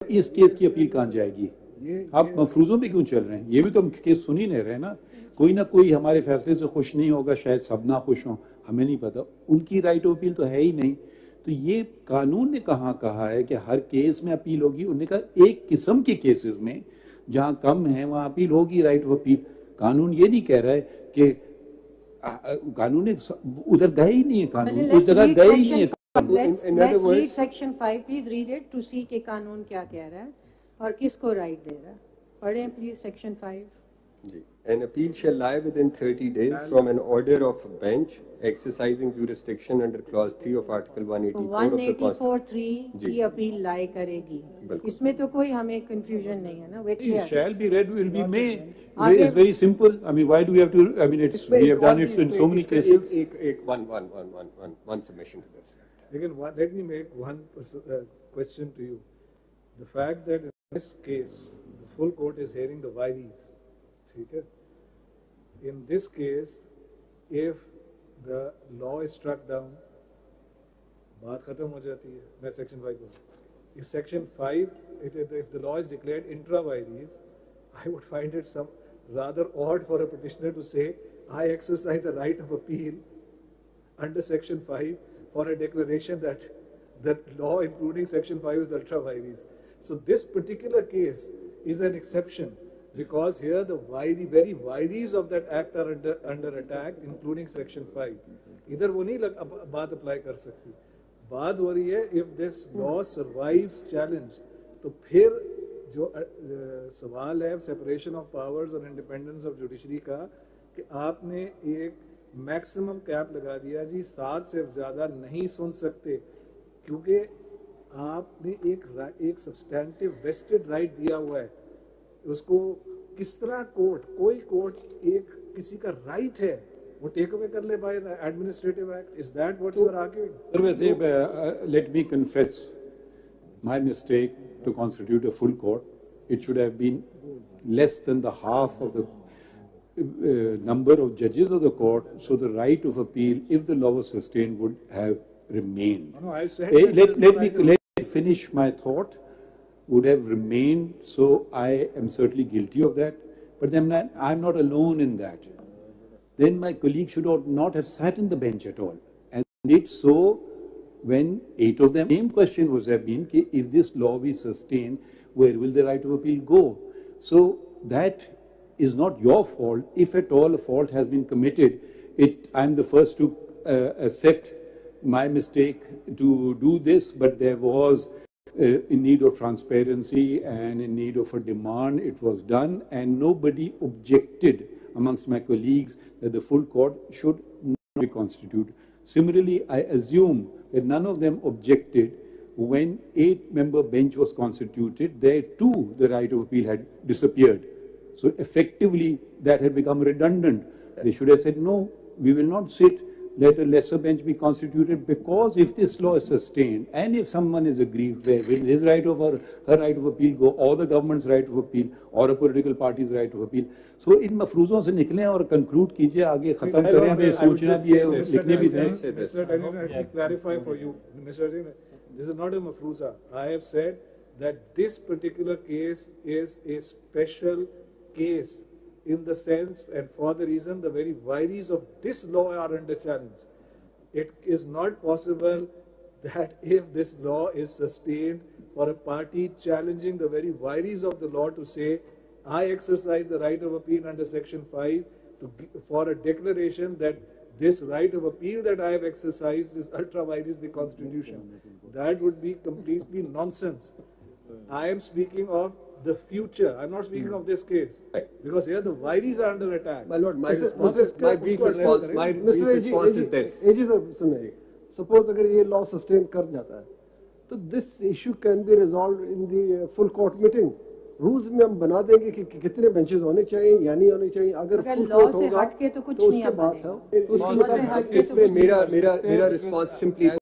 اس case کی appeal کہاں جائے گی؟ آپ مفروضوں پہ کیوں چل رہے ہیں؟ یہ بھی تو ہم کیس سن ہی نہیں رہے نا. کوئی نہ کوئی ہمارے فیصلے سے خوش نہیں ہوگا, شاید سب نہ خوش ہوں, ہمیں نہیں پتا. ان کی رائٹ آف اپیل تو ہے ہی نہیں. تو یہ قانون نے کہاں کہا ہے کہ ہر کیس میں اپیل ہوگی؟ انہوں نے کہا ایک قسم کے کیسز میں جہاں کم ہیں وہاں اپیل ہوگی, رائٹ آف اپیل. قانون یہ نہیں کہہ رہا ہے کہ قانون ادھر گئے ہی نہیں ہے, قانون اس جگہ گئے ہی نہیں ہے. Let's read section 5, please read it to see کہ قانون کیا کہہ رہا ہے اور کس کو رائٹ دے رہا ہے. پڑھیں پلیز section 5. جی. An appeal shall lie within 30 days from an order of bench exercising jurisdiction under clause 3 of article 184 of the Constitution. 184(3) کی اپیل لائے کرے گی. اس میں تو کوئی ہمیں کنفیوژن نہیں ہے نا. It shall be read, will be may. It's very simple. I mean, why do we have to? I mean, it's we have done it in so many cases. One submission to this. Again, let me make one question to you. The fact that in this case, the full court is hearing the virees. Okay? In this case, if the law is struck down, baat khatam ho jati hai. Main section 5 ko. If section 5, if the law is declared intra vires, I would find it some rather odd for a petitioner to say, I exercise the right of appeal under section 5 for a declaration that the law including section 5 is ultra vires. So this particular case is an exception because here the very vires of that act are under attack, including section 5. Idhar wo nahi baat apply kar sakti. बात हो रही है if this law survives challenge, तो फिर जो सवाल है separation of powers और independence of judiciary का कि आपने एक मैक्सिमम कैप लगा दिया जी 7 से ज़्यादा नहीं सुन सकते क्योंकि आपने एक सब्सटैंटिव वेस्टेड राइट दिया हुआ है. उसको किस तरह कोई कोर्ट एक किसी का राइट है वो टेक अवे कर ले by an administrative act? Is that what you are arguing? Let me confess my mistake to constitute a full court. It should have been less than the half of the number of judges of the court, so the right of appeal, if the law was sustained, would have remained. No, I said let me finish my thought. Would have remained, so I am certainly guilty of that. But then I'm not alone in that. Then my colleague should not have sat in the bench at all. And did so when 8 of them, same question was have been, if this law be sustained, where will the right of appeal go? So that is not your fault. If at all a fault has been committed, I'm the first to accept my mistake to do this, but there was in need of transparency and in need of a demand, it was done, and nobody objected amongst my colleagues that the full court should not be constituted. Similarly, I assume that none of them objected when 8-member bench was constituted. There too the right of appeal had disappeared. So effectively that had become redundant. They should have said, no, we will not sit, let a lesser bench be constituted, because if this law is sustained and if someone is aggrieved, where will his right of or her right of appeal go, or the government's right of appeal, or a political party's right of appeal. So in मफरूज़ों से निकलें और conclude कीजिए, आगे ख़त्म करें, हमें सोचना भी है, लिखने भी दें. Let me clarify for you, Mr. This is not a mafruza. I have said that this particular case is a special case in the sense and for the reason the very vires of this law are under challenge. It is not possible that if this law is sustained for a party challenging the very vires of the law to say, I exercise the right of appeal under section 5 for a declaration that this right of appeal that I have exercised is ultra vires the constitution. That would be completely nonsense. I am speaking of the future. I'm not speaking of this case. Because here the vires are under attack. My lord, my brief response is this. Suppose agar ye law sustained kar jata hai, so this issue can be resolved in the full court meeting. Rules में हम बना देंगे कि कितने benches होने चाहिए या नहीं होने चाहिए. अगर लॉ से हट के तो कुछ नहीं, उसके बाद है. मेरा रिस्पांस सिंपली